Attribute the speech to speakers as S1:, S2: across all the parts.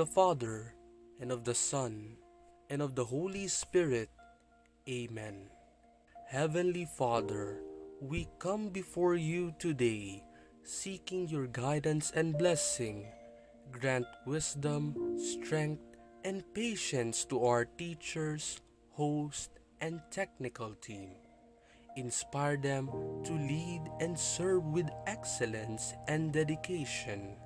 S1: the Father, and of the Son, and of the Holy Spirit. Amen. Heavenly Father, we come before you today, seeking your guidance and blessing. Grant wisdom, strength, and patience to our teachers, host, and technical team. Inspire them to lead and serve with excellence and dedication.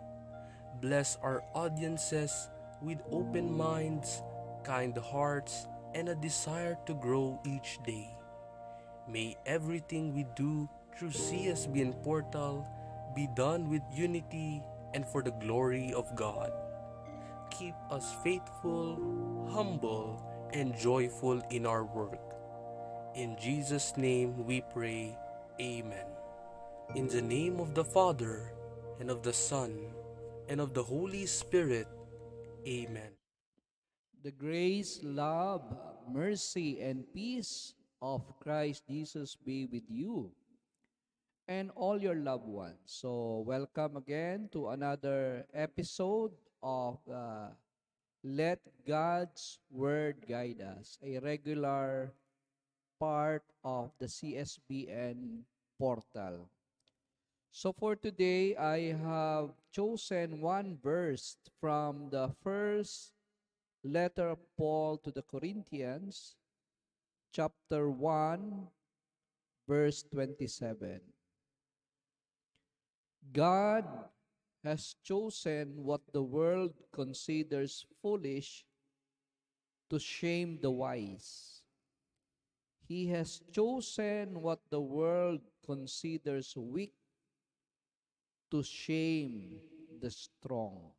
S1: Bless our audiences with open minds, kind hearts, and a desire to grow each day. May everything we do through CSBN Portal be done with unity and for the glory of God. Keep us faithful, humble, and joyful in our work. In Jesus' name we pray. Amen. In the name of the Father, and of the Son, and of the Holy Spirit. Amen.
S2: The grace, love, mercy, and peace of Christ Jesus be with you and all your loved ones. So, welcome again to another episode of Let God's Word Guide Us, a regular part of the CSBN portal. So, for today, I have chosen one verse from the first letter of Paul to the Corinthians, chapter 1, verse 27. God has chosen what the world considers foolish to shame the wise. He has chosen what the world considers weak to shame the strong.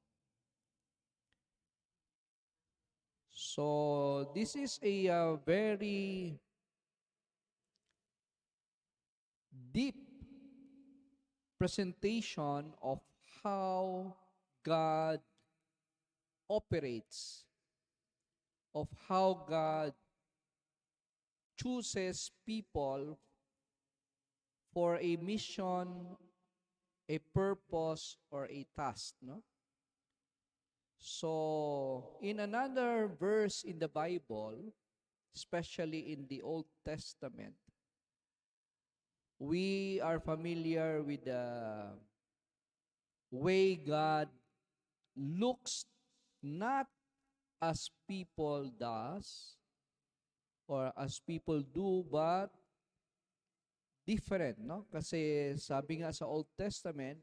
S2: So, this is a very deep presentation of how God operates, of how God chooses people for a mission, a purpose, or a task. No? So, in another verse in the Bible, especially in the Old Testament, we are familiar with the way God looks not as people does or as people do, but different, no? Kasi sabi nga sa Old Testament,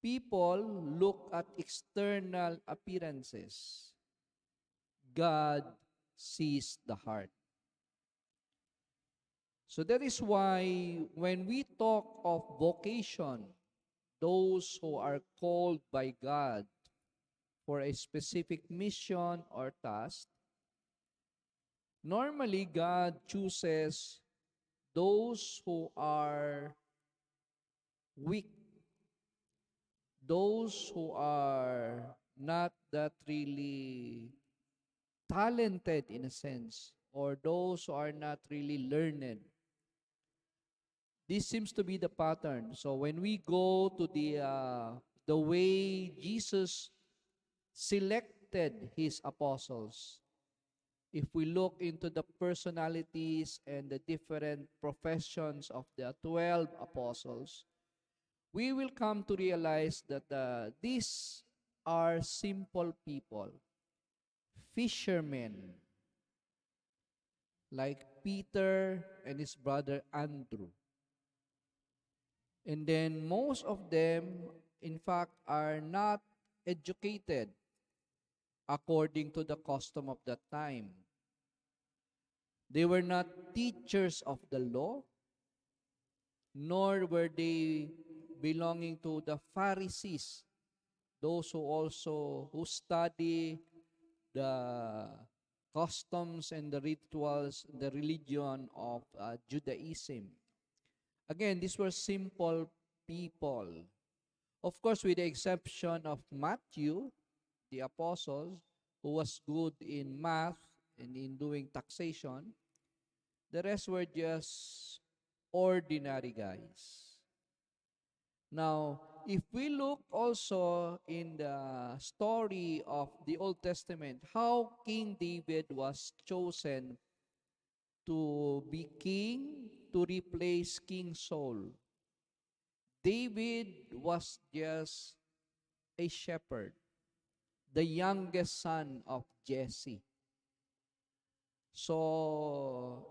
S2: people look at external appearances. God sees the heart. So that is why when we talk of vocation, those who are called by God for a specific mission or task, normally God chooses those who are weak, those who are not that really talented in a sense, or those who are not really learned. This seems to be the pattern. So when we go to the way Jesus selected his apostles, if we look into the personalities and the different professions of the 12 apostles, we will come to realize that these are simple people, fishermen, like Peter and his brother Andrew. And then most of them, in fact, are not educated according to the custom of that time. They were not teachers of the law, nor were they belonging to the Pharisees, those who study the customs and the rituals, the religion of Judaism. Again, these were simple people. Of course, with the exception of Matthew, the apostle, who was good in math and in doing taxation, the rest were just ordinary guys. Now, if we look also in the story of the Old Testament, how King David was chosen to be king to replace King Saul. David was just a shepherd, the youngest son of Jesse. So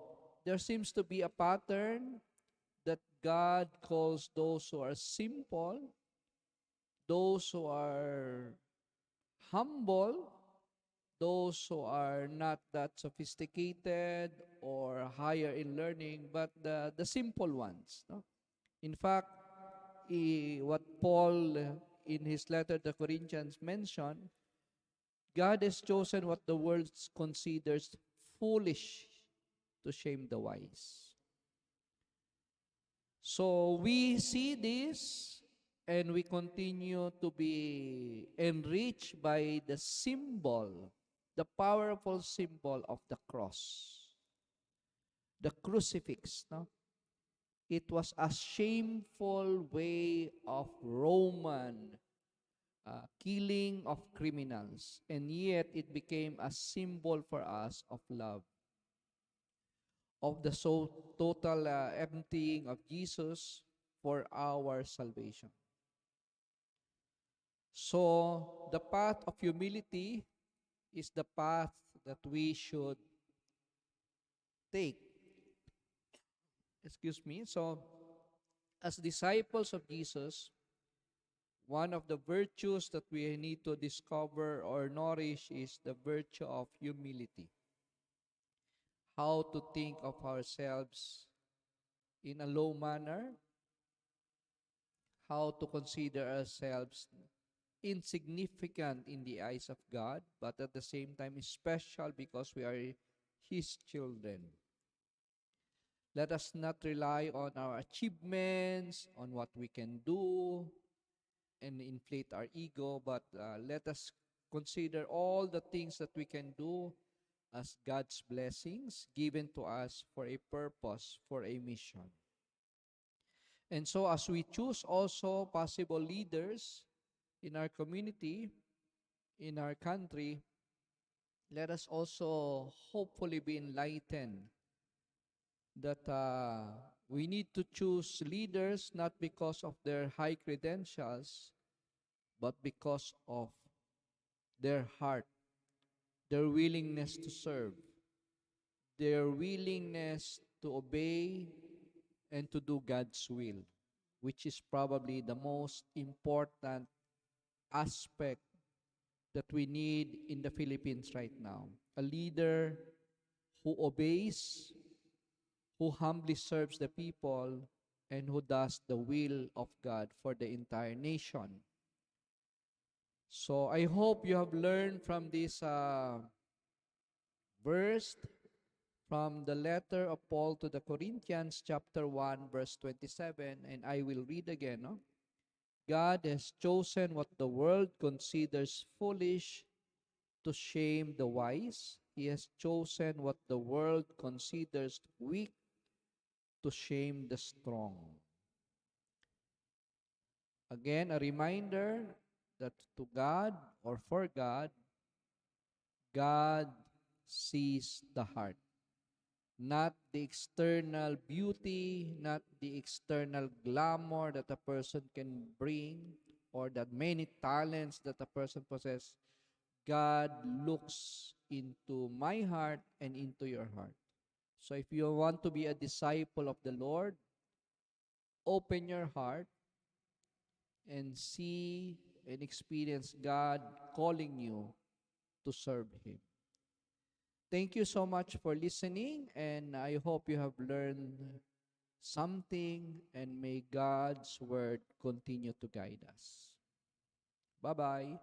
S2: there seems to be a pattern that God calls those who are simple, those who are humble, those who are not that sophisticated or higher in learning, but the simple ones. No? In fact, what Paul in his letter to Corinthians mentioned, God has chosen what the world considers foolish to shame the wise. So we see this and we continue to be enriched by the symbol, the powerful symbol of the cross, the crucifix. No? It was a shameful way of Roman killing of criminals, and yet it became a symbol for us of love, of the total emptying of Jesus for our salvation. So the path of humility is the path that we should take. Excuse me. So as disciples of Jesus, one of the virtues that we need to discover or nourish is the virtue of humility. How to think of ourselves in a low manner, how to consider ourselves insignificant in the eyes of God, but at the same time special because we are His children. Let us not rely on our achievements, on what we can do, and inflate our ego, but let us consider all the things that we can do as God's blessings given to us for a purpose, for a mission. And so as we choose also possible leaders in our community, in our country, let us also hopefully be enlightened that we need to choose leaders not because of their high credentials, but because of their heart, their willingness to serve, their willingness to obey and to do God's will, which is probably the most important aspect that we need in the Philippines right now. A leader who obeys, who humbly serves the people, and who does the will of God for the entire nation. So I hope you have learned from this verse from the letter of Paul to the Corinthians, chapter 1, verse 27, and I will read again. No? God has chosen what the world considers foolish to shame the wise. He has chosen what the world considers weak to shame the strong. Again, a reminder that to God or for God, God sees the heart. Not the external beauty, not the external glamour that a person can bring, or that many talents that a person possesses. God looks into my heart and into your heart. So if you want to be a disciple of the Lord, open your heart and see and experience God calling you to serve Him. Thank you so much for listening, and I hope you have learned something, and may God's word continue to guide us. Bye-bye.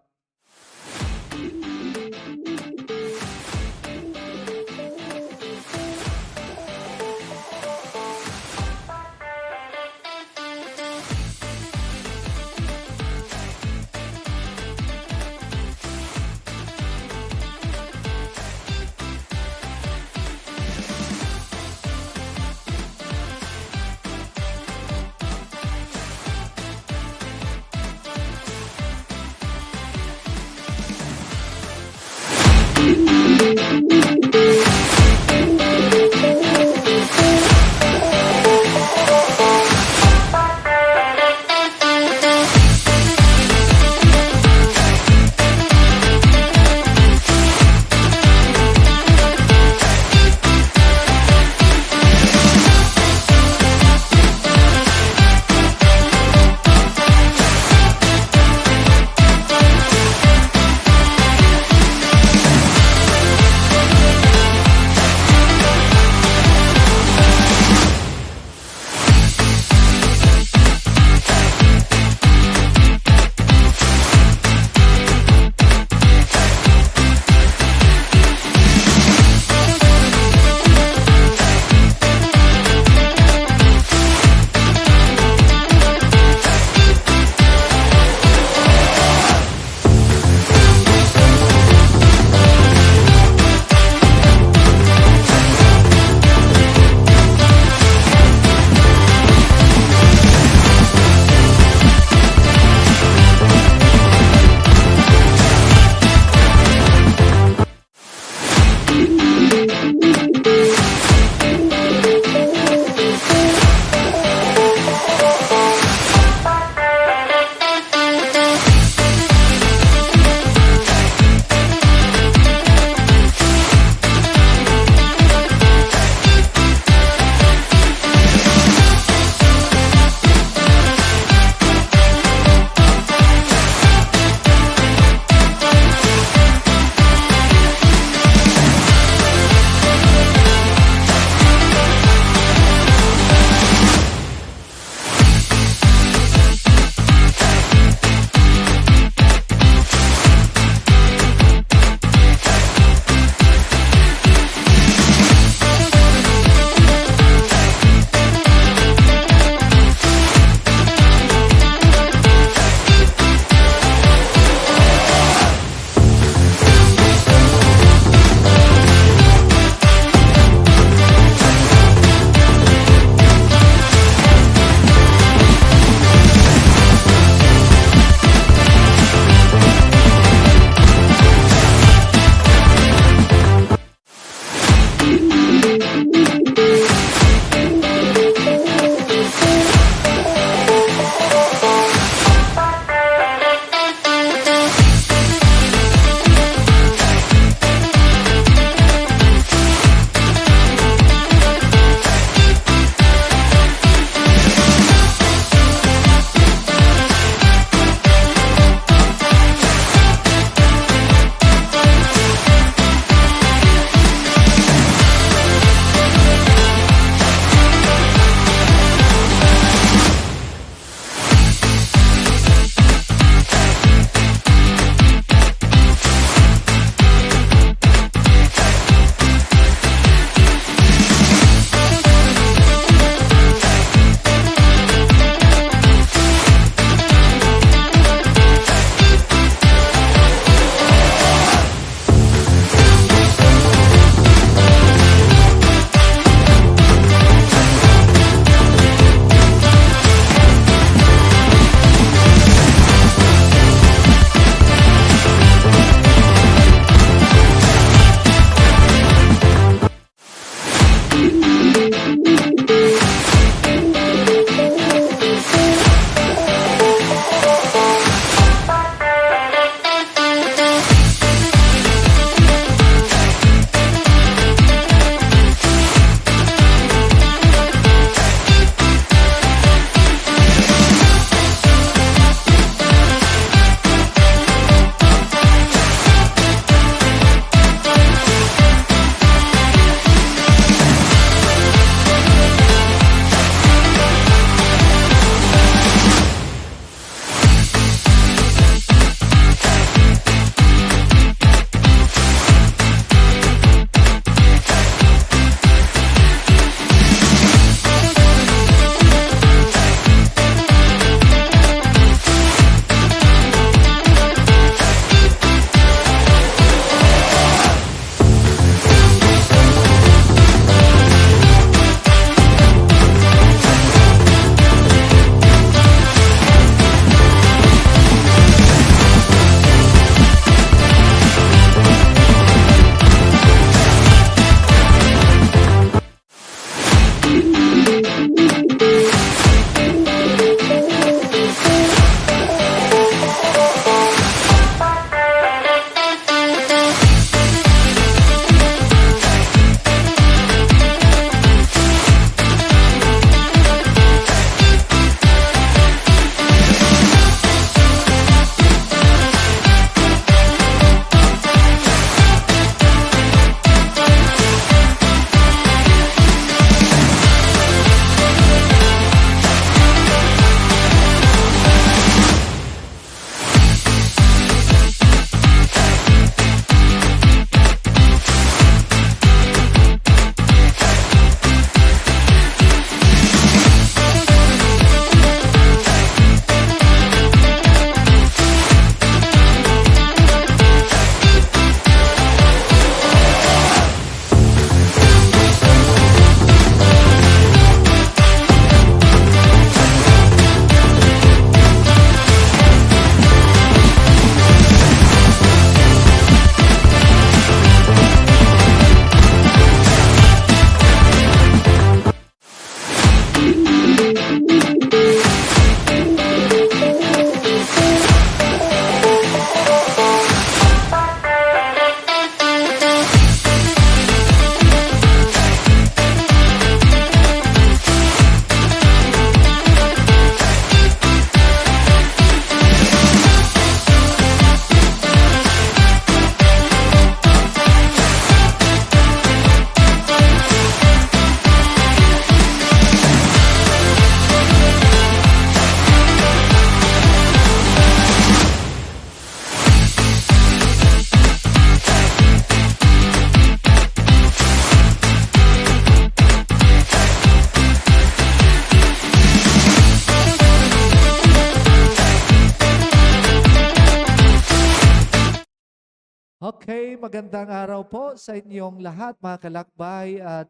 S2: Okay, magandang araw po sa inyong lahat, mga kalakbay at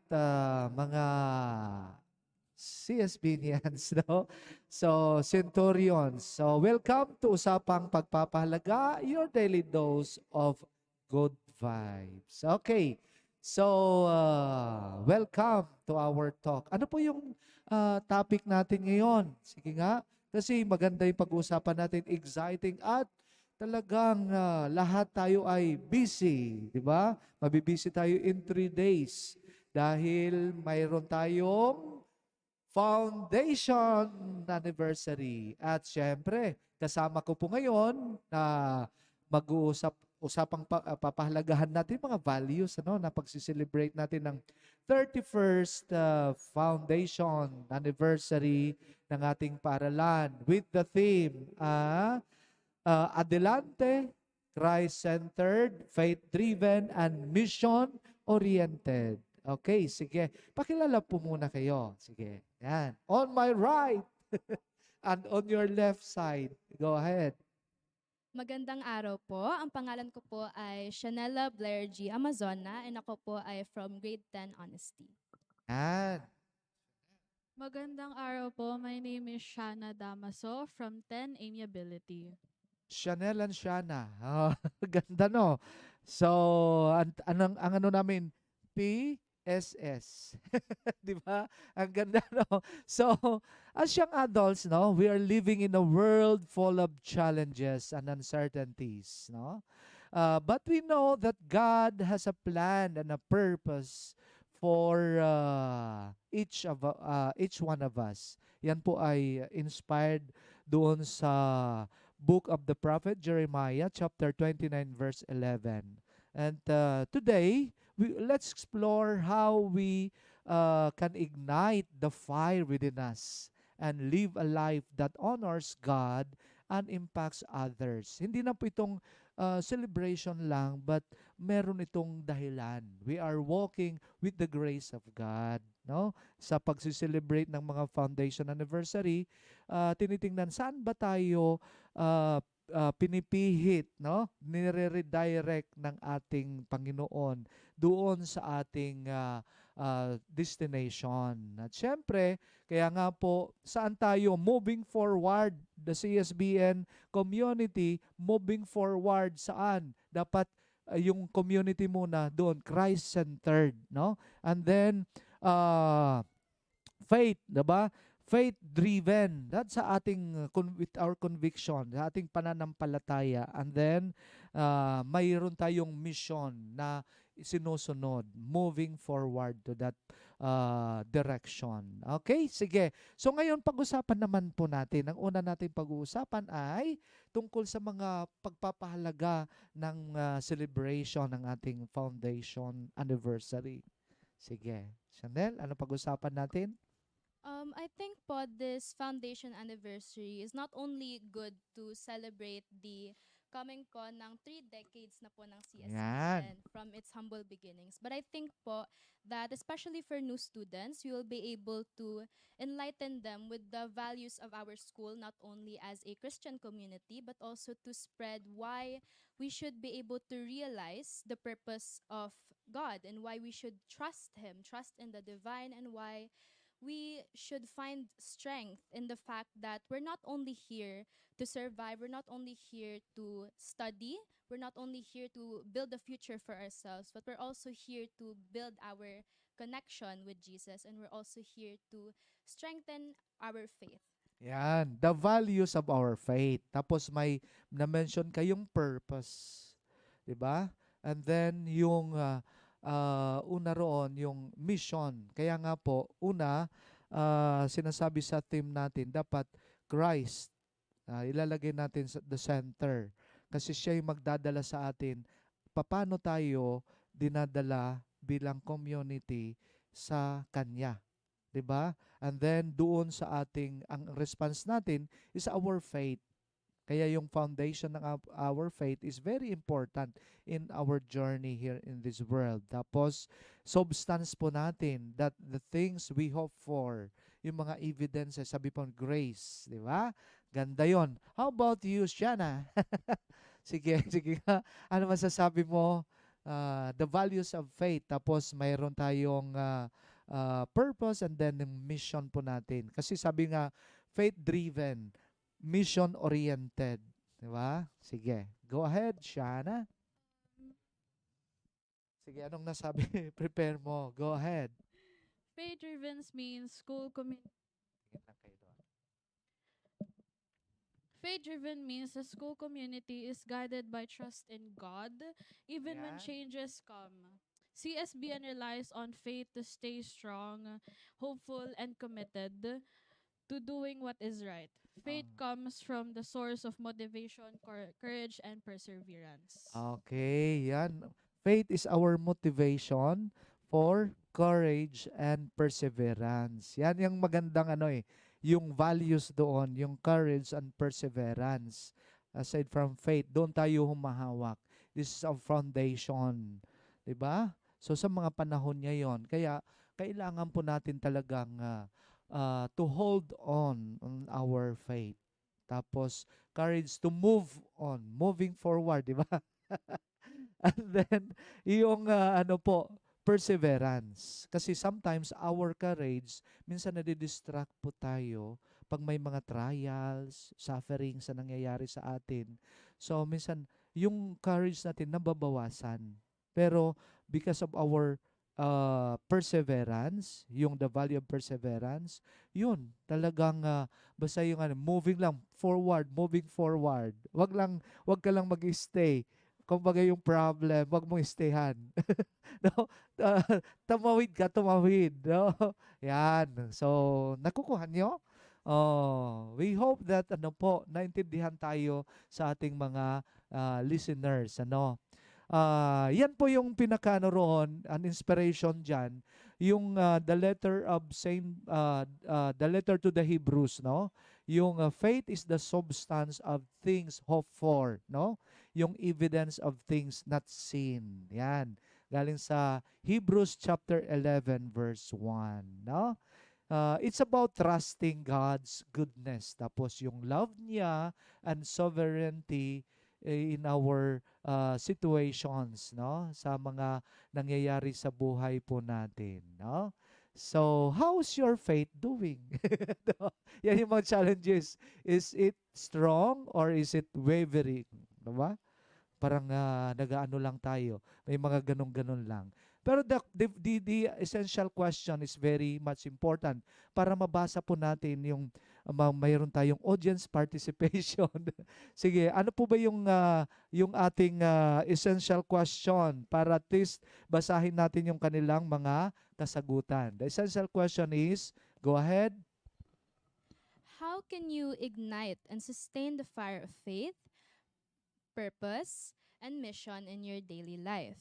S2: mga CSBnians, no? So, Centurions. So, welcome to Usapang Pagpapahalaga, your daily dose of good vibes. Okay, so welcome to our talk. Ano po yung topic natin ngayon? Sige nga, kasi maganda yung pag-uusapan natin, exciting at talagang lahat tayo ay busy, di ba? Mabibusy tayo in 3 days dahil mayroon tayong foundation anniversary. At syempre, kasama ko po ngayon na papahalagahan natin mga values ano na pagsiselebrate natin ng 31st foundation anniversary ng ating paaralan with the theme Adelante, Christ-centered, faith-driven, and mission-oriented. Okay, sige. Pakilala po muna kayo. Sige. Yan. On my right and on your left side. Go ahead.
S3: Magandang araw po. Ang pangalan ko po ay Shanella Blair G. Amazona and ako po ay from grade 10 Honesty.
S2: Yan.
S4: Magandang araw po. My name is Shana Damaso from 10 Amiability.
S2: Chanel and Shana. Oh, ganda no. So, ang ano namin, PSS. Di ba? Ang ganda no. So, as young adults, no, we are living in a world full of challenges and uncertainties, no? But we know that God has a plan and a purpose for each one of us. Yan po ay inspired doon sa book of the prophet Jeremiah, chapter 29, verse 11. And today, let's explore how we can ignite the fire within us and live a life that honors God and impacts others. Hindi na po itong celebration lang, but meron itong dahilan. We are walking with the grace of God. No? Sa pagsiselebrate ng mga foundation anniversary, tinitingnan saan ba tayo pinipihit, no? Nire-redirect ng ating Panginoon doon sa ating destination. At syempre, kaya nga po, saan tayo moving forward? The CSBN community, moving forward saan? Dapat yung community muna doon, Christ-centered, no? And then, faith, diba? Faith-driven. That's sa ating, with our conviction, sa ating pananampalataya. And then, mayroon tayong mission na sinusunod, moving forward to that direction. Okay, sige. So ngayon, pag-usapan naman po natin, ang una natin pag-uusapan ay tungkol sa mga pagpapahalaga ng celebration ng ating foundation anniversary. Sige. Chanel, ano pag-usapan natin?
S3: I think po this foundation anniversary is not only good to celebrate the coming po ng 3 decades na po ng CSBN from its humble beginnings. But I think po that especially for new students, we will be able to enlighten them with the values of our school, not only as a Christian community, but also to spread why we should be able to realize the purpose of God and why we should trust Him, trust in the divine, and why we should find strength in the fact that we're not only here to survive, we're not only here to study, we're not only here to build a future for ourselves, but we're also here to build our connection with Jesus, and we're also here to strengthen our faith.
S2: Yan, the values of our faith. Tapos may na-mention kayong purpose. 'Di ba? And then yung una roon, yung mission. Kaya nga po, una, sinasabi sa theme natin, dapat Christ, ilalagay natin sa the center. Kasi siya yung magdadala sa atin. Paano tayo dinadala bilang community sa Kanya. 'Di ba? And then doon sa ating, ang response natin is our faith. Kaya yung foundation ng our faith is very important in our journey here in this world. Tapos, substance po natin that the things we hope for, yung mga evidences, sabi po, grace. Di ba? Ganda yon. How about you, Shana?
S5: Sige, sige nga. Ano masasabi mo? The values of faith. Tapos mayroon tayong purpose and then yung mission po natin. Kasi sabi nga, faith-driven, mission-oriented. Di ba? Sige. Go ahead, Shana. Sige, anong nasabi? Prepare mo. Go ahead.
S4: Faith-driven means school community.
S5: Tingin lang kayo doon.
S4: Faith-driven means the school community is guided by trust in God, even when
S5: Yan.
S4: changes come. CSBN relies on faith to stay strong, hopeful, and committed to doing what is right. Faith comes from the source of motivation, courage, and perseverance.
S5: Okay, yan. Faith is our motivation for courage and perseverance. Yan yung magandang yung values doon, yung courage and perseverance. Aside from faith, doon tayo humahawak. This is our foundation. 'Di ba? So sa mga panahon ngayon, kaya kailangan po natin talagang to hold on our faith. Tapos courage to move on, moving forward, 'di ba? And then yung perseverance. Kasi sometimes our courage, minsan nadidistract po tayo pag may mga trials, sufferings na nangyayari sa atin. So minsan yung courage natin nababawasan. Pero because of our perseverance, yung the value of perseverance, yun, talagang basta yung moving forward. Wag ka lang mag-stay. Kumbaga yung problem, wag mo stayhan. No? Uh, tumawid, no? Yan. So, nakukuha nyo? Oh, we hope that naintindihan tayo sa ating mga listeners, yan po yung roon, an inspiration diyan, yung the letter of Saint the letter to the Hebrews, no? Yung faith is the substance of things hoped for, no? Yung evidence of things not seen. Yan. Galing sa Hebrews chapter 11 verse 1, no? It's about trusting God's goodness. Tapos yung love niya and sovereignty in our situations, no? Sa mga nangyayari sa buhay po natin, no? So, how's your faith doing? No? Yan yung mga challenges. Is it strong or is it wavering? Diba? Parang nag-aano lang tayo. May mga ganun-ganun lang. Pero the essential question is very much important para mabasa po natin yung mayroon tayong audience participation. Sige, ano po ba yung ating essential question para at least basahin natin yung kanilang mga kasagutan. The essential question is, go ahead.
S3: How can you ignite and sustain the fire of faith, purpose, and mission in your daily life?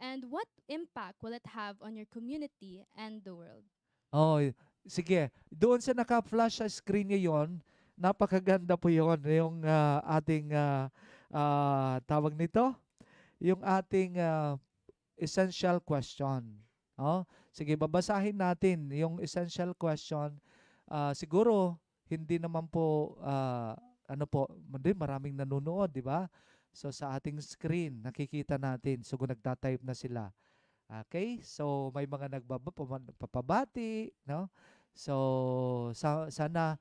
S3: And what impact will it have on your community and the world?
S5: Oh, sige. Doon sa naka-flash sa screen niyo yon, napakaganda po yon, yung ating tawag nito, yung ating essential question. Oh, sige, babasahin natin yung essential question. Siguro hindi naman po maraming nanonood, di ba? So sa ating screen nakikita natin. So kung nagta-type na sila. Okay? So may mga papabati, no? So sana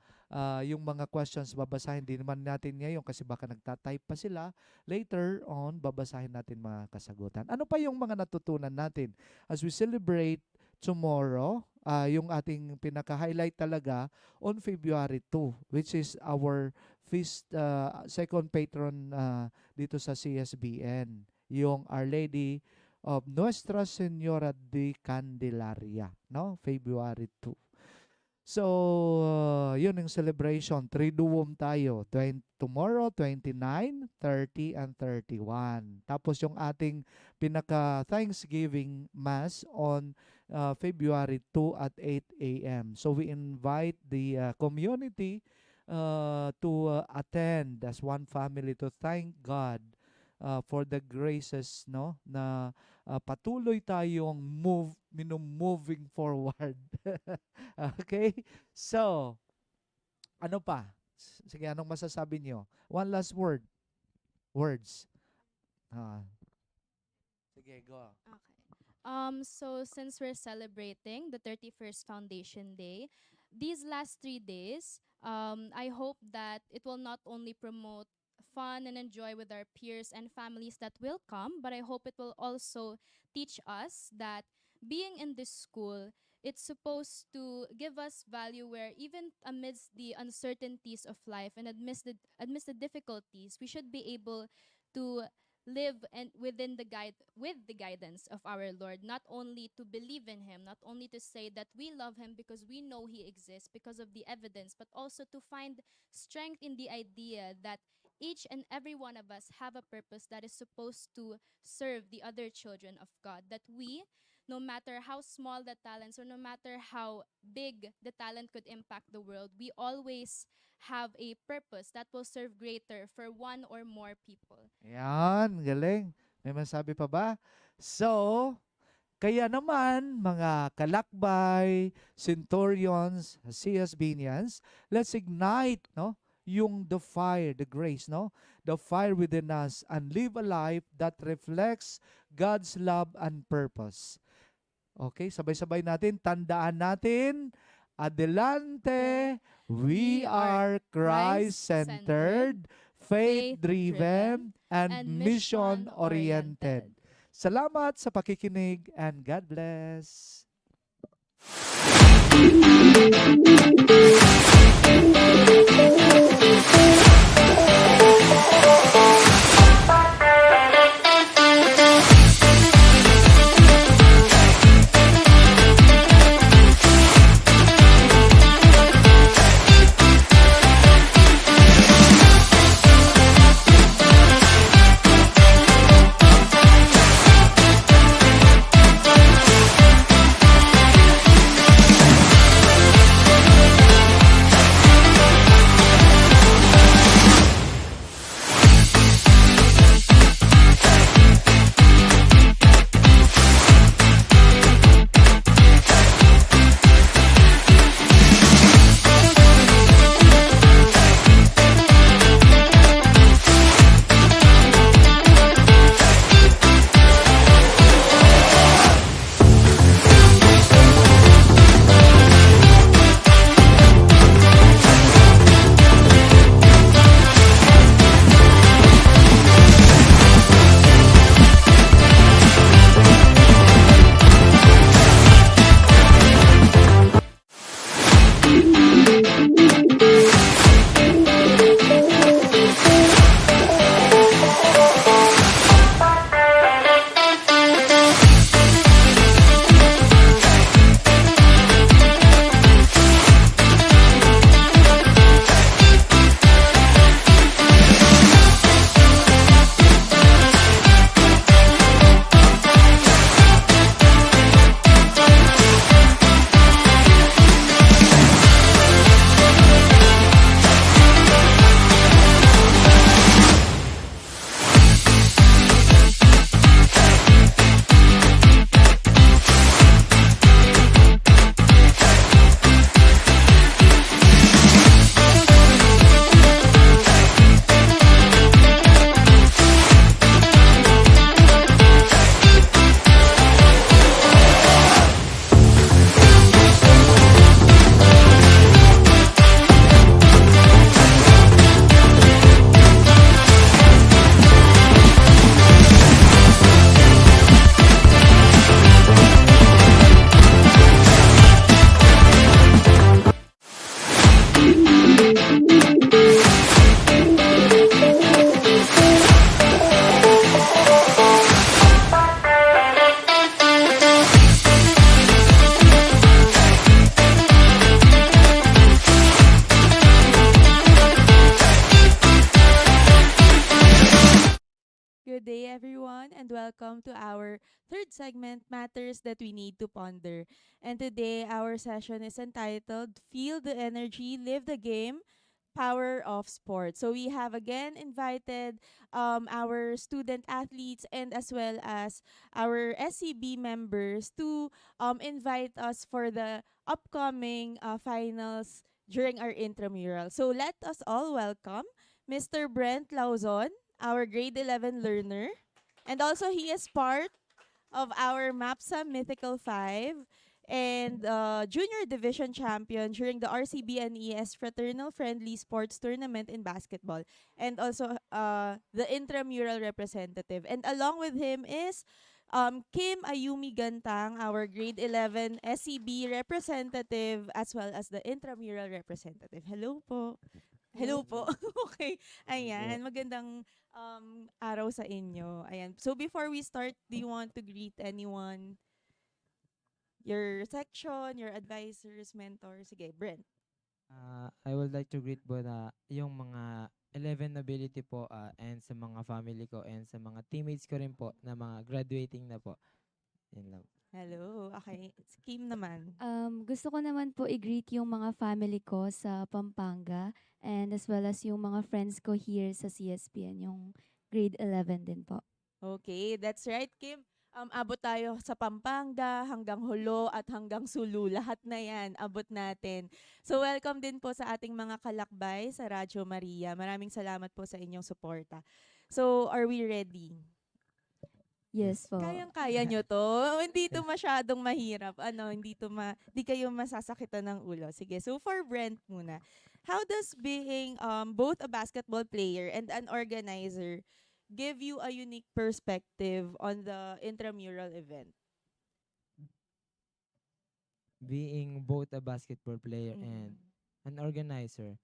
S5: yung mga questions babasahin din naman natin ngayon kasi baka nagta-type pa sila. Later on babasahin natin mga kasagutan. Ano pa yung mga natutunan natin as we celebrate tomorrow? Yung ating pinaka-highlight talaga on February 2, which is our feast, second patron dito sa CSBN, yung Our Lady of Nuestra Señora de Candelaria, no? February 2. So, yun yung celebration. Triduum tayo. Tomorrow, 29, 30, and 31. Tapos yung ating pinaka-Thanksgiving Mass on February 2 at 8 a.m. So, we invite the community to attend as one family to thank God for the graces, no, na patuloy tayong moving forward. Okay? So, ano pa? Sige, anong masasabi niyo? One last word. words. Ah. Sige, go.
S3: Okay. So since we're celebrating the 31st Foundation Day, these last 3 days, I hope that it will not only promote fun and enjoy with our peers and families that will come, but I hope it will also teach us that being in this school, it's supposed to give us value where even amidst the uncertainties of life and amidst the difficulties, we should be able to live and within the guide with the guidance of our Lord, not only to believe in him, not only to say that we love him because we know he exists because of the evidence, but also to find strength in the idea that each and every one of us have a purpose that is supposed to serve the other children of God, that we, no matter how small the talents or no matter how big the talent could impact the world, we always have a purpose that will serve greater for one or more people.
S5: Yan, galing. May masabi pa ba? So, kaya naman, mga kalakbay, centurions, CSBians, let's ignite, no? Yung the fire, the grace, no? The fire within us and live a life that reflects God's love and purpose. Okay, sabay-sabay natin, tandaan natin, adelante, we are Christ-centered, faith-driven, and mission-oriented. Salamat sa pakikinig and God bless.
S6: Good day, everyone, and welcome to our third segment, Matters That We Need to Ponder. And today, our session is entitled Feel the Energy, Live the Game, Power of Sport. So we have again invited our student athletes and as well as our SCB members to invite us for the upcoming finals during our intramural. So let us all welcome Mr. Brent Lauzon our grade 11 learner. And also, he is part of our MAPSA Mythical 5 and junior division champion during the RCBNES Fraternal Friendly Sports Tournament in basketball. And also the intramural representative. And along with him is Kim Ayumi Gantang, our grade 11 SCB representative as well as the intramural representative. Hello po. Hello po. Okay. Ayan, magandang araw sa inyo. Ayan. So before we start, do you want to greet anyone? Your section, your advisors, mentors? Sige, Brent.
S7: I would like to greet po na yung mga 11 nobility po and sa mga family ko and sa mga teammates ko rin po na mga graduating na po. Yun lang.
S6: Hello. Okay. Kim naman.
S8: Gusto ko naman po i-greet yung mga family ko sa Pampanga and as well as yung mga friends ko here sa CSPN, yung grade 11 din po.
S6: Okay, that's right, Kim. Abot tayo sa Pampanga, hanggang Hulo at hanggang Sulu. Lahat na yan, abot natin. So welcome din po sa ating mga kalakbay sa Radyo Maria. Maraming salamat po sa inyong suporta. So, are we ready?
S8: Yes po.
S6: Kayang-kaya nyo to. Hindi to masyadong mahirap. Hindi kayo masasakitan ng ulo. Sige, so for Brent muna. How does being both a basketball player and an organizer give you a unique perspective on the intramural event?
S7: Being both a basketball player and
S6: Mhm.
S7: an organizer,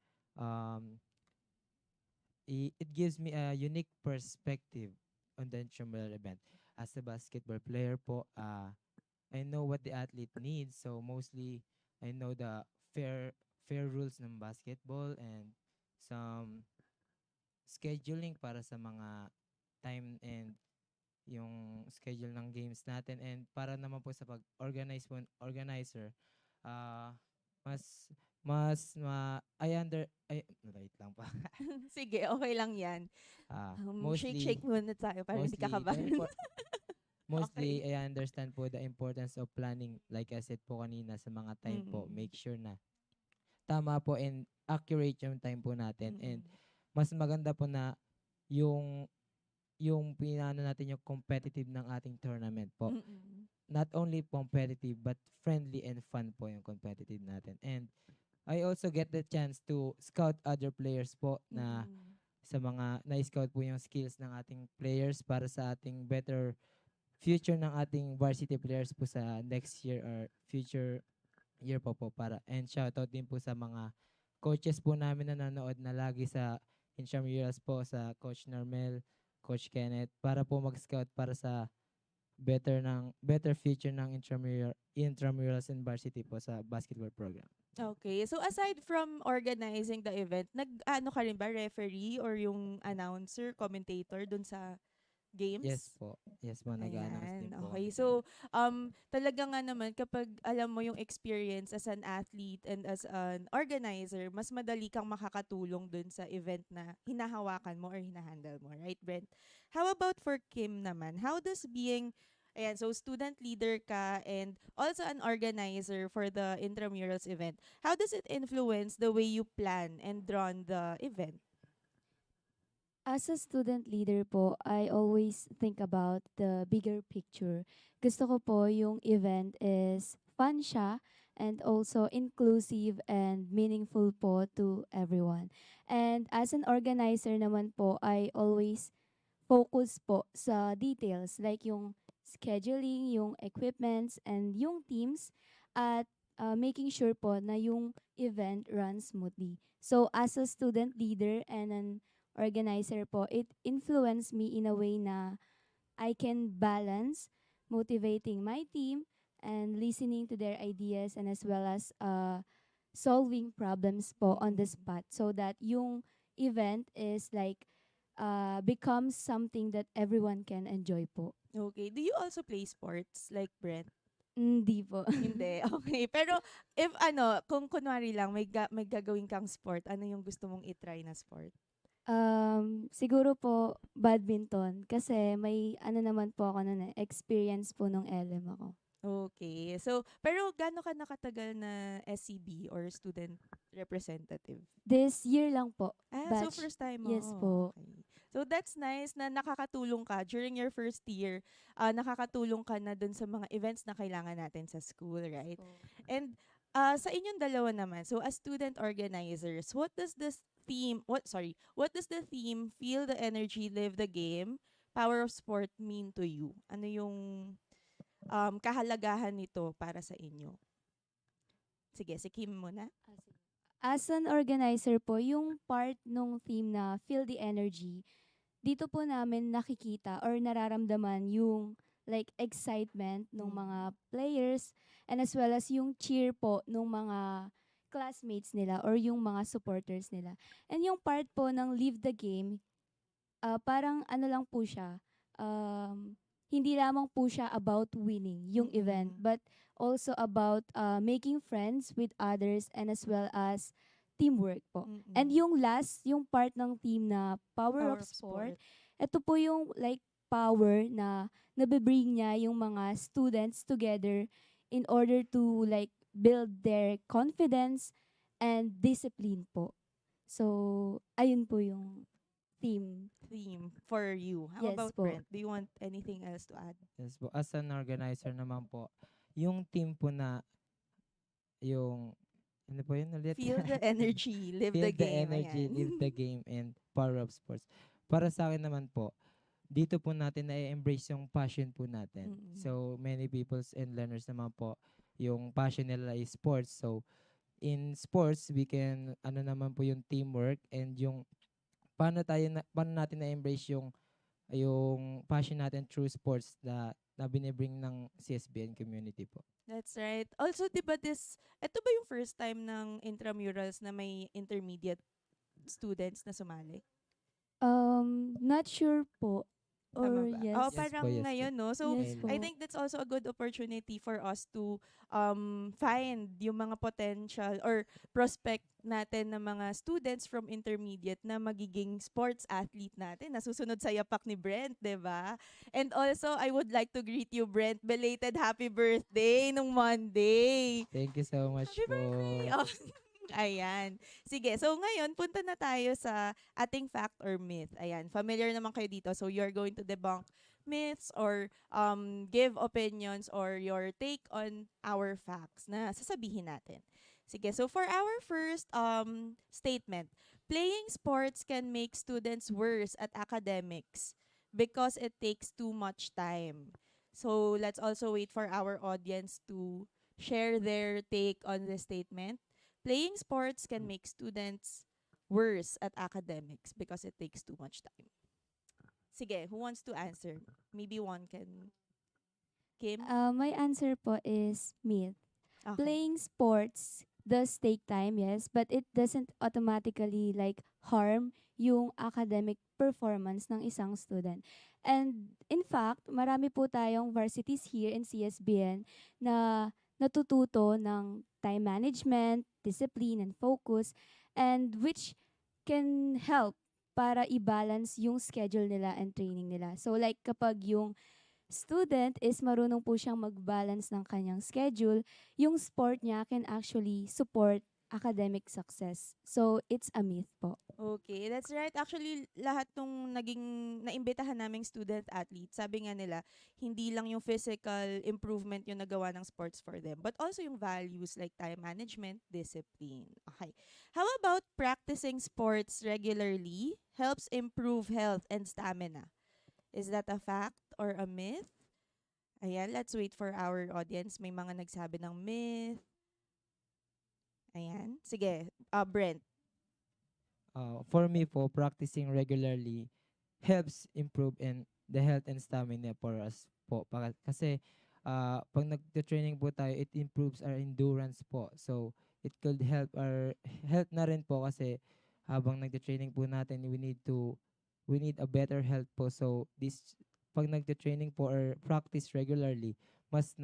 S7: it gives me a unique perspective on the intramural event. As a basketball player po, I know what the athlete needs. So mostly, I know the fair rules ng basketball and some scheduling para sa mga time and yung schedule ng games natin, and para naman po sa pag-organize po, organizer, mas wait lang pa.
S6: Sige, okay lang yan. Shake muna tayo para hindi ka kabahan.
S7: Mostly, I understand po the importance of planning. Like I said po kanina sa mga time po,
S6: Mm.
S7: make sure na tama po and accurate yung time po natin.
S6: Mm-mm.
S7: And mas maganda po na yung pinano natin yung competitive ng ating tournament po.
S6: Mm-mm.
S7: Not only competitive but friendly and fun po yung competitive natin. And I also get the chance to scout other players po na
S6: Mm-mm.
S7: sa mga na-scout po yung skills ng ating players para sa ating better future ng ating varsity players po sa next year or future year po para, and shoutout din po sa mga coaches po namin na nanonood na lagi sa intramurals po, sa Coach Normel, Coach Kenneth, para po mag-scout para sa better future ng intramurals and varsity po sa basketball program.
S6: Okay. So aside from organizing the event, nag-ano ka rin ba, referee or yung announcer, commentator dun sa games?
S7: Yes po. Yes po, nag-announce din
S6: Ayan,
S7: po.
S6: okay.
S7: kami.
S6: So, talaga nga naman, kapag alam mo yung experience as an athlete and as an organizer, mas madali kang makakatulong dun sa event na hinahawakan mo or hinahandle mo. Right, Brent? How about for Kim naman? How does being, ayan, so student leader ka and also an organizer for the intramurals event, how does it influence the way you plan and run the event?
S8: As a student leader po, I always think about the bigger picture. Gusto ko po yung event is fun siya and also inclusive and meaningful po to everyone. And as an organizer naman po, I always focus po sa details like yung scheduling, yung equipments, and yung teams at making sure po na yung event runs smoothly. So as a student leader and an organizer po, it influenced me in a way na I can balance motivating my team and listening to their ideas and as well as solving problems po on the spot so that yung event is like becomes something that everyone can enjoy po.
S6: Okay. Do you also play sports like Brent?
S8: Hindi po.
S6: Hindi. Okay. Pero if kung kunwari lang may gagawin kang sport, ano yung gusto mong i-try na sport?
S8: Siguro po badminton kasi may ano naman po ako na experience po nung LM ako.
S6: Okay. So, pero gaano ka nakatagal na SCB or student representative?
S8: This year lang po.
S6: So
S8: Batch.
S6: first time mo.
S8: Yes po.
S6: Okay. So that's nice na nakakatulong ka during your first year. Nakakatulong ka na dun sa mga events na kailangan natin sa school, right? And sa inyong dalawa naman, so as student organizers, what does the theme feel the energy, live the game, power of sport mean to you? Ano yung kahalagahan nito para sa inyo? Sige, si Kim muna.
S8: As an organizer po, yung part nung theme na Feel the Energy, dito po namin nakikita or nararamdaman yung like excitement ng mga players and as well as yung cheer po ng mga classmates nila or yung mga supporters nila. And yung part po ng Leave the Game, parang ano lang po siya, hindi lamang po siya about winning yung event, but also about making friends with others and as well as teamwork po. And yung last, yung part ng team na Power of Sport, ito po yung like power na nabibring niya yung mga students together in order to like build their confidence and discipline po. So, ayun po yung theme.
S6: Theme for you. How
S8: Yes
S6: about
S8: po.
S6: Brent? Do you want anything else to add?
S7: Yes po. As an organizer naman po, yung team po na yung ano po yun ulit?
S6: Feel the energy, live
S7: Feel
S6: the
S7: the
S6: game.
S7: energy,
S6: Ayan.
S7: live the game, and power of sports. Para sa akin naman po, dito po natin na-embrace yung passion po natin. So, many peoples and learners naman po, yung passion nila is sports. So, in sports, we can, ano naman po yung teamwork and yung paano natin na-embrace yung passion natin through sports na binibring ng CSBN community po.
S6: That's right. Also, di ba ito ba yung first time ng intramurals na may intermediate students na sumali?
S8: Not sure po.
S6: Tama
S8: Or
S6: ba?
S8: yes.
S6: Oh,
S7: Yes
S6: parang
S7: po, yes po.
S6: ngayon, no? So,
S8: Yes
S6: I
S8: po.
S6: think that's also a good opportunity for us to find yung mga potential or prospect natin ng mga students from intermediate na magiging sports athlete natin na susunod sa yapak ni Brent, 'di ba? And also, I would like to greet you, Brent. Belated happy birthday nung Monday.
S7: Thank you so much
S6: Happy
S7: po.
S6: birthday! Oh, ayan. Sige, so ngayon, punta na tayo sa ating fact or myth. Ayan, familiar naman kayo dito. So you're going to debunk myths or give opinions or your take on our facts na sasabihin natin. Sige, so for our first statement, playing sports can make students worse at academics because it takes too much time. So let's also wait for our audience to share their take on this statement. Playing sports can make students worse at academics because it takes too much time. Sige, who wants to answer? Maybe one can. Kim?
S8: My answer po is myth.
S6: Okay.
S8: Playing sports does take time, yes, but it doesn't automatically like harm yung academic performance ng isang student. And in fact, marami po tayong varsities here in CSBN na natututo ng time management, discipline, and focus, and which can help para i-balance yung schedule nila and training nila. So like kapag yung student is marunong po siyang mag-balance ng kanyang schedule, yung sport niya can actually support academic success. So, it's a myth po.
S6: Okay, that's right. Actually, lahat nung naimbitahan naming student athlete, sabi nga nila, hindi lang yung physical improvement yung nagawa ng sports for them, but also yung values like time management, discipline. Okay. How about practicing sports regularly helps improve health and stamina? Is that a fact or a myth? Ayan, let's wait for our audience. May mga nagsabi ng myth. Ayan. Sige, Brent.
S7: For me po, practicing regularly helps improve in the health and stamina for us po. Kasi pag nag-training po tayo, it improves our endurance po. So, it could help our health na rin po kasi habang nag-training po natin, we need a better health po. So, pag nag-training po or practice regularly, mas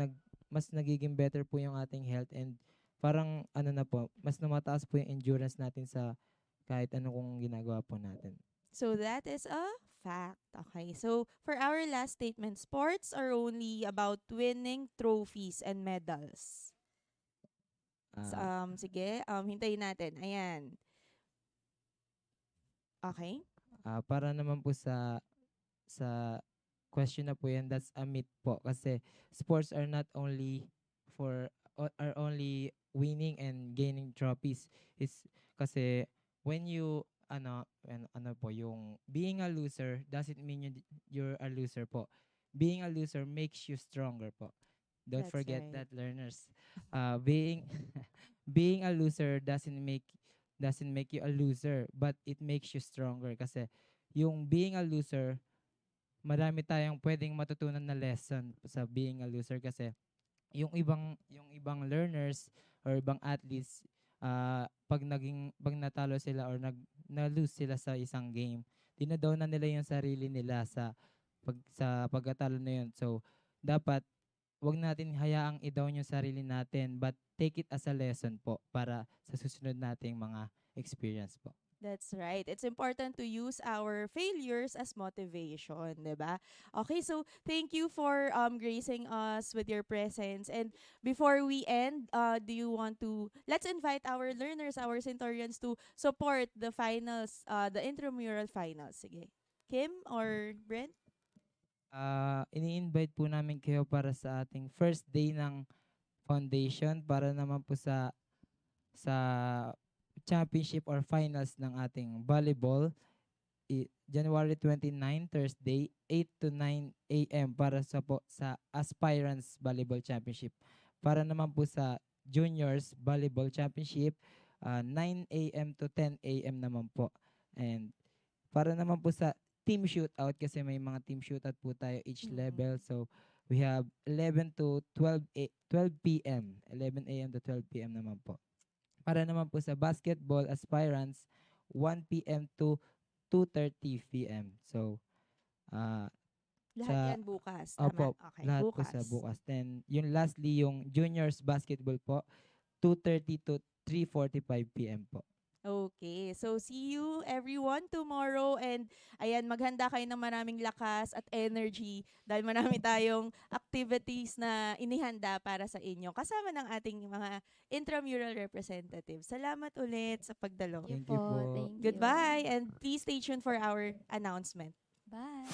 S7: nagiging better po yung ating health and parang ano na po, mas namataas po yung endurance natin sa kahit ano kung ginagawa po natin.
S6: So that is a fact. Okay. So for our last statement, sports are only about winning trophies and medals. Sige, hintayin natin. Ayan. Okay.
S7: Para naman po sa question na po yan, that's a myth po. Kasi sports are not only are only winning and gaining trophies. It's kasi when you ano po yung being a loser doesn't mean you're a loser po. Being a loser makes you stronger po. Don't
S6: That's
S7: forget
S6: right.
S7: that, learners. Being being a loser doesn't make you a loser, but it makes you stronger kasi yung being a loser, marami tayong pwedeng matutunan na lesson sa being a loser kasi yung ibang learners or ibang athletes pag natalo sila or na-lose sila sa isang game, dinadown na nila yung sarili nila sa pagkatalo na yun. So dapat wag natin hayaang i-down yung sarili natin, but take it as a lesson po para sa susunod nating mga experience po.
S6: That's right. It's important to use our failures as motivation, 'di ba? Okay, so thank you for gracing us with your presence. And before we end, do you want to let's invite our learners, our Centurions to support the finals, the intramural finals. Sige. Kim or Brent?
S7: Ini-invite po namin kayo para sa ating first day ng foundation para naman po sa championship or finals ng ating volleyball. January 29, Thursday, 8 to 9 a.m. para sa Aspirants Volleyball Championship. Para naman po sa Juniors Volleyball Championship, 9 a.m. to 10 a.m. naman po. And para naman po sa team shootout, kasi may mga team shootout po tayo each level. So we have 11 to 12 p.m. 11 a.m. to 12 p.m. naman po. Para naman po sa basketball aspirants, 1 p.m. to 2:30 p.m. So
S6: Lahat yan bukas. Tama?
S7: Opo,
S6: Okay,
S7: lahat
S6: bukas.
S7: po sa bukas. Then yung lastly, yung juniors basketball po, 2:30 to 3:45 p.m. po.
S6: Okay. So, see you everyone tomorrow. And, ayan, maghanda kayo ng maraming lakas at energy dahil marami tayong activities na inihanda para sa inyo. Kasama ng ating mga intramural representatives. Salamat ulit sa pagdalo.
S7: Thank you po.
S8: Thank you.
S6: Goodbye. And please stay tuned for our announcement.
S8: Bye.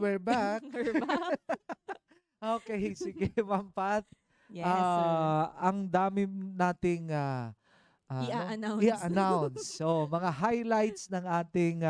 S5: we're back.
S6: We're back.
S5: Okay, sige, Ma'am Pat.
S6: Yes, sir.
S5: Ang dami nating
S6: I-a-announce.
S5: i-announce. So, mga highlights ng ating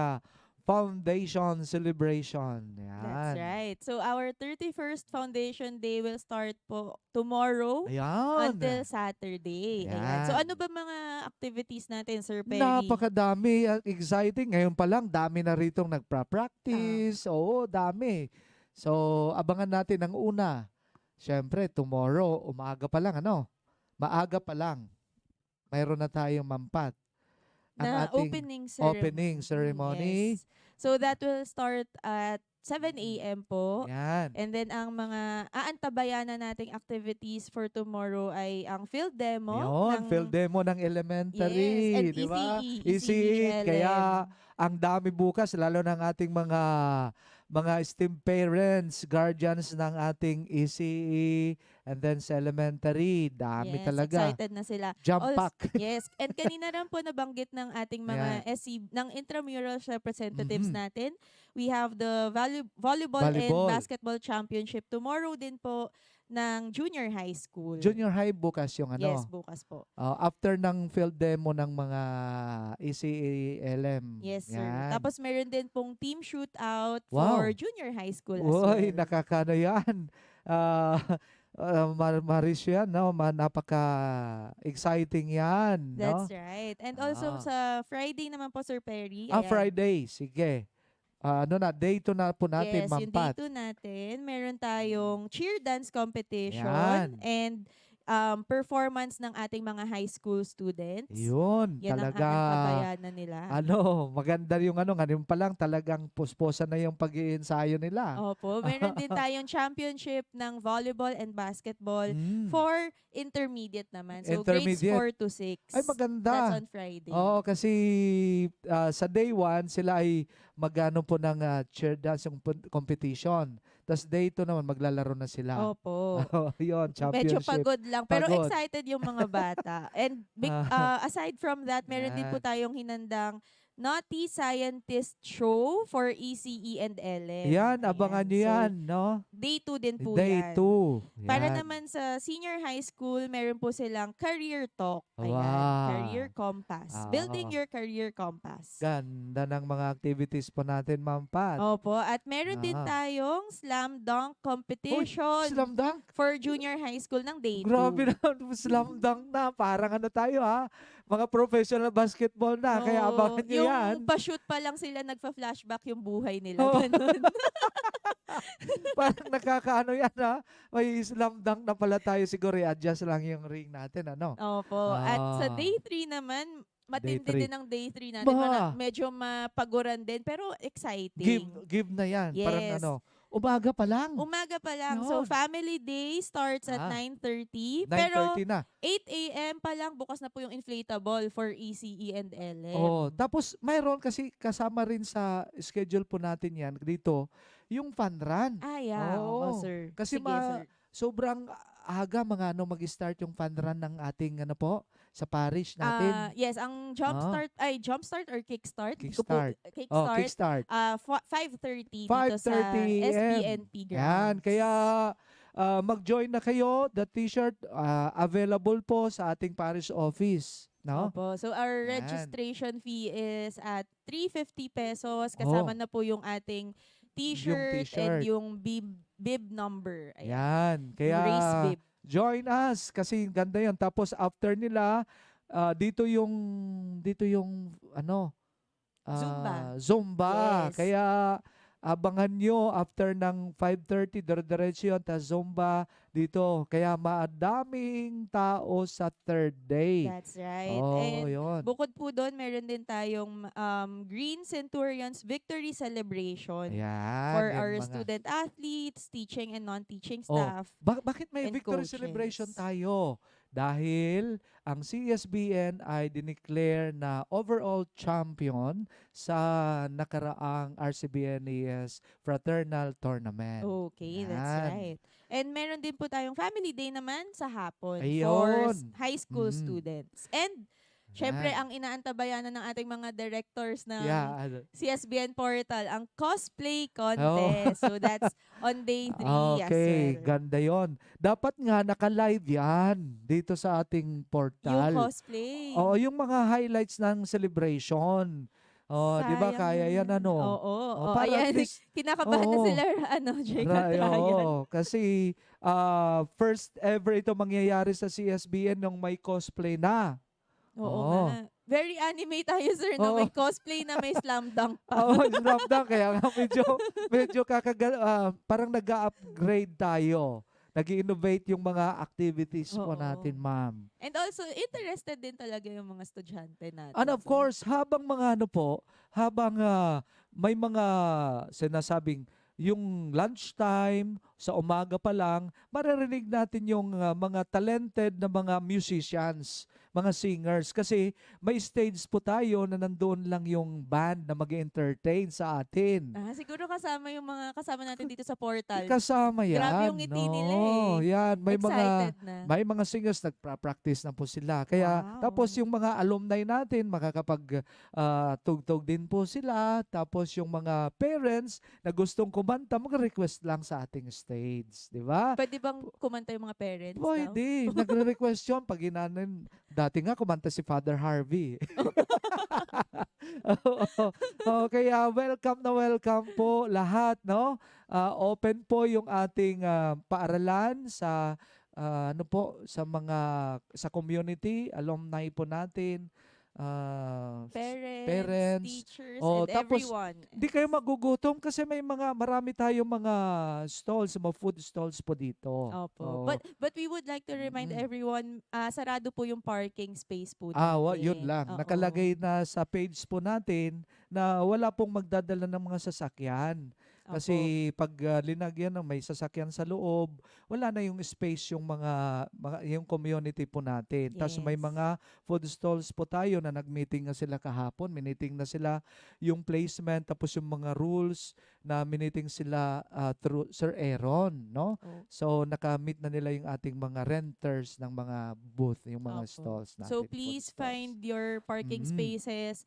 S5: foundation celebration.
S6: That's
S5: Yan.
S6: right. So our 31st Foundation Day will start po tomorrow
S5: Ayan.
S6: until Saturday. Ayan. So
S5: Yan.
S6: ano ba mga activities natin, Sir Perry?
S5: Napakadami. Exciting. Ngayon pa lang, dami na ritong nagpa-practice. Oo, dami. So, abangan natin ang una. Siyempre, tomorrow, umaga pa lang, maaga pa lang. Mayroon na tayong Mampat.
S6: Na opening ceremony.
S5: Yes.
S6: So that will start at 7 a.m. po.
S5: Yan.
S6: And then ang mga aantabayanan nating activities for tomorrow ay ang field demo.
S5: Yun, field demo ng elementary.
S6: Yes, and
S5: di ba?
S6: ECE,
S5: ECE. Kaya
S6: LM.
S5: ang dami bukas, lalo ng ating mga esteemed parents, guardians ng ating ECE, and then sa elementary. Dami
S6: Yes,
S5: talaga.
S6: excited na sila.
S5: Jump
S6: Also,
S5: pack.
S6: Yes. And kanina rin po nabanggit ng ating mga SC, ng intramural representatives
S5: Mhm.
S6: natin. We have the volleyball and
S5: Volleyball.
S6: basketball championship tomorrow din po ng junior high school.
S5: Junior high bukas yung
S6: Yes, bukas po.
S5: after ng field demo ng mga ECE, LM.
S6: Yes, sir.
S5: Yan.
S6: Tapos meron din pong team shootout
S5: Wow.
S6: for junior high school as
S5: Uy,
S6: well.
S5: nakakano yan. Maris yan, napaka-exciting yan.
S6: That's right. And also
S5: Ah.
S6: sa Friday naman po, Sir Perry. ayan.
S5: Friday, sige. Day 2 na po natin,
S6: Yes,
S5: Ma'am
S6: yung
S5: Pat.
S6: day 2 natin, meron tayong cheer dance competition
S5: Yan.
S6: and performance ng ating mga high school students.
S5: Yun,
S6: Yan ang
S5: talaga.
S6: aantabayanan nila.
S5: Maganda yung ngayon pa lang talagang pusposan na yung pag-iensayo nila.
S6: Opo, meron din tayong championship ng volleyball and basketball
S5: Mm.
S6: for intermediate naman. So grades
S5: Intermediate.
S6: 4 to 6.
S5: Ay, maganda.
S6: That's on Friday.
S5: Oo, kasi sa day 1, sila ay magano po ng cheer dance yung competition. Tapos day 2 naman, maglalaro na sila.
S6: Opo.
S5: Yun,
S6: Medyo
S5: championship.
S6: pagod lang. Pero
S5: Pagod.
S6: excited yung mga bata. And aside from that, meron din po tayong hinandang Naughty Scientist Show for ECE and LM.
S5: Yan, abangan nyo
S6: So,
S5: yan, no?
S6: day 2 din po
S5: Day
S6: yan.
S5: 2.
S6: Para naman sa senior high school, meron po silang career talk. Ayan,
S5: Wow.
S6: career compass.
S5: Oo.
S6: Building your career compass.
S5: Ganda ng mga activities po natin, Ma'am Pat.
S6: Opo. At meron din
S5: Ah.
S6: tayong slam dunk competition
S5: Slam dunk.
S6: for junior high school ng day 2.
S5: Grabe na, slam dunk na. Parang tayo mga professional basketball na. Kaya abangan nyo
S6: yung
S5: yan.
S6: pa-shoot pa lang sila nagfa-flashback yung buhay nila.
S5: Oo.
S6: Ganun.
S5: Parang nakakaano yan May slam dunk na pala tayo. Siguro i-adjust lang yung ring natin,
S6: Opo. At sa
S5: Ah.
S6: day 3 naman, matindi
S5: Day 3.
S6: din ang day 3 natin.
S5: Ba?
S6: Medyo mapaguran din, pero exciting.
S5: Give na yan. Parang
S6: Yes.
S5: umaga pa lang.
S6: Umaga pa lang. So,
S5: Yun.
S6: family day starts at
S5: Ah.
S6: 9:30.
S5: 9:30
S6: Pero
S5: na.
S6: 8 a.m. pa lang, bukas na po yung inflatable for ECE and LM.
S5: Tapos mayroon kasi kasama rin sa schedule po natin yan dito, yung fun run.
S6: Yeah.
S5: Oo.
S6: Oo, sir.
S5: Kasi
S6: Sige, sir.
S5: sobrang aga mag-start yung fun run ng ating sa parish natin.
S6: Yes, ang jumpstart or kickstart?
S5: Kickstart.
S6: Kickstart.
S5: Kickstart.
S6: 5:30 dito
S5: 5:30
S6: sa
S5: AM.
S6: SBNP grounds.
S5: Yan, kaya mag-join na kayo. The t-shirt available po sa ating parish office. No?
S6: Opo. So our
S5: Yan.
S6: registration fee is at 350 pesos. Kasama na po yung ating t-shirt, and
S5: t-shirt.
S6: yung bib number. Ayan.
S5: Yan. Kaya
S6: Yung race bib.
S5: join us kasi ganda 'yon. Tapos after nila dito yung Zumba.
S6: Yes.
S5: Kaya abangan nyo after ng 5:30 diretso yun ta Zumba dito. Kaya madaming tao sa third day.
S6: That's right.
S5: Oh,
S6: And
S5: yun.
S6: bukod po doon, meron din tayong Green Centurions Victory Celebration
S5: Ayan,
S6: for
S5: yung
S6: our
S5: mga-
S6: student athletes, teaching and non-teaching
S5: Oh,
S6: staff.
S5: Bakit may
S6: and
S5: victory
S6: coaches.
S5: celebration tayo? Dahil ang CSBN ay dineclare na overall champion sa nakaraang RCBNES Fraternal Tournament.
S6: Okay, that's
S5: Yan.
S6: right. And meron din po tayong family day naman sa hapon
S5: Ayun.
S6: for high school
S5: Mm.
S6: students. And Syempre,
S5: Yan.
S6: ang inaantabayanan ng ating mga directors ng
S5: Yeah. Ano.
S6: CSBN Portal, ang cosplay
S5: Oh.
S6: contest. So that's on day 3 as
S5: Okay,
S6: well.
S5: ganda yon. Dapat nga naka-live yan dito sa ating
S6: Yung
S5: portal.
S6: cosplay.
S5: Oo, yung mga highlights ng celebration. Oh, 'di ba
S6: Sayang
S5: kaya yan
S6: naman.
S5: ano?
S6: Oo.
S5: Oh,
S6: Oh,
S5: para at
S6: ayan.
S5: least
S6: Kinakabahan na
S5: oo.
S6: sila, Jake at Ryan.
S5: Oo, kasi first ever ito mangyayari sa CSBN nung may cosplay na.
S6: Oo
S5: Oo.
S6: nga. Very anime tayo, sir, na
S5: Oo.
S6: may cosplay na may slam dunk pa.
S5: Oo, Slam Dunk. Kaya nga medyo parang nag-upgrade tayo. Nag-innovate yung mga activities po natin,
S6: Oo.
S5: ma'am.
S6: And also, interested din talaga yung mga estudyante natin.
S5: And of
S6: So,
S5: course, habang may mga sinasabing yung lunchtime, sa umaga pa lang, maririnig natin yung mga talented na mga musicians, mga singers. Kasi may stage po tayo na nandoon lang yung band na mag-entertain sa atin.
S6: siguro kasama yung mga kasama natin dito sa portal.
S5: Kasama yan.
S6: Grabe yung ngiti nila
S5: No, yan.
S6: Excited na.
S5: May mga singers nagpa-practice na po sila. Kaya
S6: Wow.
S5: tapos yung mga alumni natin makakapag tugtog din po sila. Tapos yung mga parents na gustong kumanta, mag-request lang sa ating stage, 'di ba?
S6: Pwede bang kumanta yung mga parents daw?
S5: Pwede. Nagre-request yun pag inanin. Dati nga kumanta si Father Harvey. Oo, kaya welcome po lahat, no? Open po yung ating paaralan sa sa community, alumni po natin,
S6: Parents, teachers, and
S5: Tapos
S6: everyone.
S5: hindi kayo magugutom kasi marami tayong mga stalls, mga food stalls po dito.
S6: Opo.
S5: Oo.
S6: But we would like to remind
S5: Mm.
S6: everyone, sarado po yung parking space po natin.
S5: Yun lang.
S6: Oo.
S5: Nakalagay na sa page po natin na wala pong magdadala ng mga sasakyan.
S6: Opo.
S5: Kasi pag linagyan ng may sasakyan sa loob, wala na yung space yung yung community po natin. Tapos may
S6: Yes.
S5: mga food stalls po tayo na nag-meeting na sila kahapon. Miniting na sila yung placement tapos yung mga rules na miniting sila through Sir Aaron, no?
S6: Oh.
S5: So naka-meet na nila yung ating mga renters ng mga booth, yung mga
S6: Opo.
S5: stalls natin.
S6: So
S5: food
S6: please
S5: stalls.
S6: find your parking
S5: Mm.
S6: spaces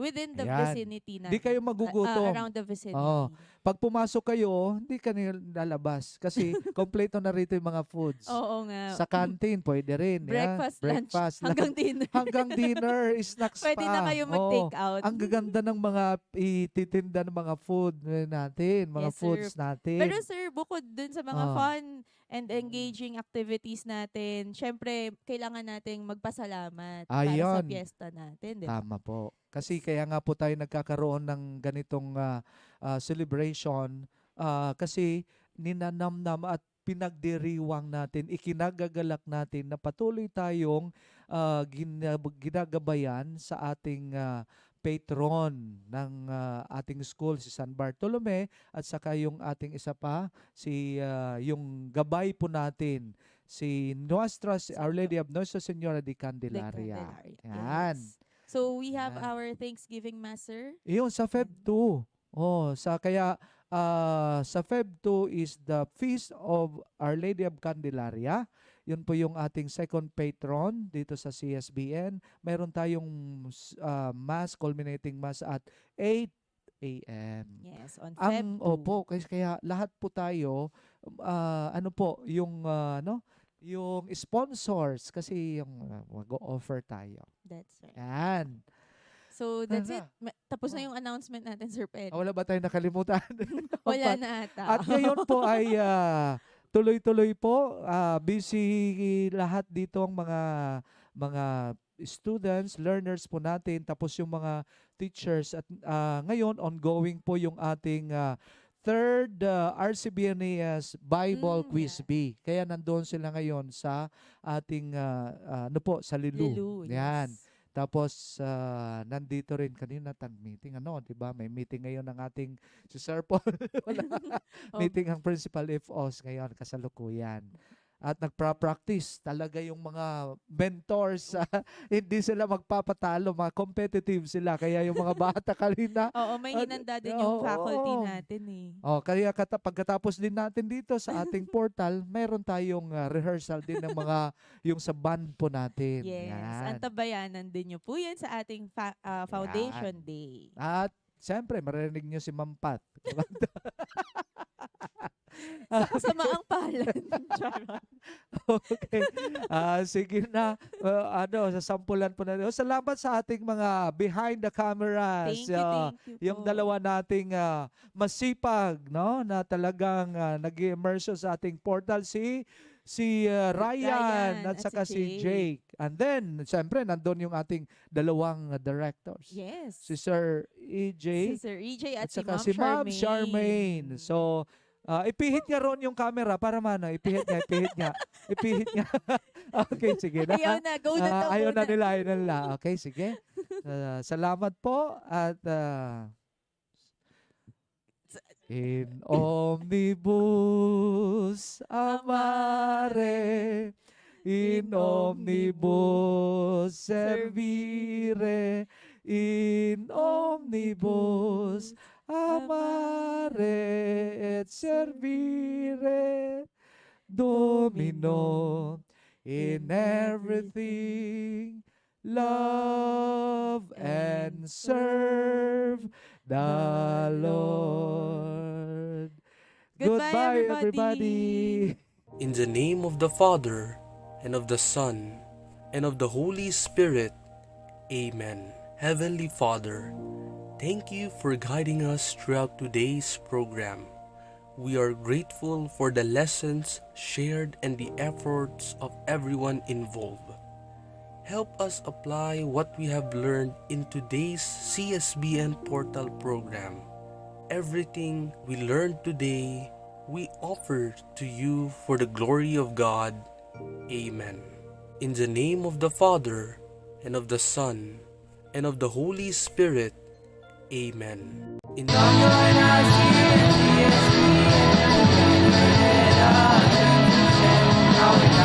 S6: within the
S5: Ayan.
S6: vicinity natin.
S5: Di kayo magugutom.
S6: Around the vicinity.
S5: Oo. Pag pumasok kayo, hindi ka lalabas kasi kompleto na rito yung mga foods.
S6: Oo nga.
S5: Sa canteen, pwede rin.
S6: Breakfast, lunch,
S5: Breakfast,
S6: hanggang dinner.
S5: hanggang dinner, snacks
S6: Pwede
S5: pa.
S6: na kayo mag-take out.
S5: Ang gaganda ng mga ititinda ng mga food natin, mga
S6: Yes, sir.
S5: foods natin.
S6: Pero sir, bukod dun sa mga
S5: Oo.
S6: fun and engaging activities natin, syempre, kailangan nating magpasalamat para sa
S5: Ayun.
S6: piyesta natin, di ba?
S5: Tama po. Kasi kaya nga po tayo nagkakaroon ng ganitong celebration kasi ninanamnam at pinagdiriwang natin, ikinagagalak natin na patuloy tayong ginagabayan sa ating patron ng ating school, si San Bartolome, at saka yung ating isa pa, yung gabay po natin, si Our Lady of Nuestra Señora de Candelaria. Yan.
S6: Yes. So we have
S5: Yan.
S6: our Thanksgiving Mass, sir.
S5: Iyon sa Feb 2. Sa Feb 2 is the Feast of Our Lady of Candelaria. Yun po yung ating second patron dito sa CSBN. Meron tayong mass, culminating mass at 8 a.m.
S6: Yes, on Feb 2.
S5: Opo, kaya lahat po tayo, yung sponsors kasi yung mag-offer tayo.
S6: That's right.
S5: Yan.
S6: So that's
S5: Ano
S6: it. Tapos na yung announcement natin, Sir Pedro.
S5: Wala ba tayong nakalimutan?
S6: Wala na ata.
S5: At ngayon po ay tuloy-tuloy po. Busy lahat dito ang mga students, learners po natin, tapos yung mga teachers. At ngayon, ongoing po yung ating third RCBNAS Bible Quiz
S6: Yeah.
S5: Bee. Kaya nandoon sila ngayon sa ating, sa Lilu. Yan.
S6: Yes.
S5: Tapos nandito rin kanina meeting di ba? May meeting ngayon ng ating si Sir Paul. Wala.
S6: Oh.
S5: Meeting ang Principal FOs ngayon kasalukuyan. at nagpa-practice. Talaga yung mga mentors, hindi sila magpapatalo, mga competitive sila. Kaya yung mga bata kanina,
S6: Oo, may hinanda din yung faculty natin eh.
S5: kaya pagkatapos din natin dito sa ating portal, meron tayong rehearsal din ng mga yung sa band po natin.
S6: Yes,
S5: Yan.
S6: antabayanan din nyo po yan sa ating Foundation Day.
S5: At siyempre, marinig nyo si Ma'am Pat.
S6: Sa kasamaang palad. Charot.
S5: Okay. Sige na. Sasampulan po natin. Salamat sa ating mga behind the cameras.
S6: Thank you
S5: Yung
S6: po.
S5: dalawa nating masipag, no, na talagang nag-immersion sa ating portal, si Ryan at saka si Jake. And then, siyempre, nandun yung ating dalawang directors.
S6: Yes.
S5: Si Sir EJ
S6: Si Sir EJ at
S5: saka
S6: si Ma'am
S5: Ma'am Charmaine. So, ipihit niya ron yung camera para mana. Ipihit niya. Okay, sige na.
S6: Ayaw na, go na daw
S5: ayaw na
S6: muna.
S5: nila. Okay, sige. Salamat po at in omnibus amare, in omnibus servire, in omnibus amare et servire, Domino, in everything love and serve the Lord.
S6: Goodbye, everybody.
S1: In the name of the Father, and of the Son, and of the Holy Spirit. Amen. Heavenly Father, thank you for guiding us throughout today's program. We are grateful for the lessons shared and the efforts of everyone involved. Help us apply what we have learned in today's CSBN Portal program. Everything we learned today, we offer to you for the glory of God. Amen. In the name of the Father, and of the Son, and of the Holy Spirit. Amen. In the name of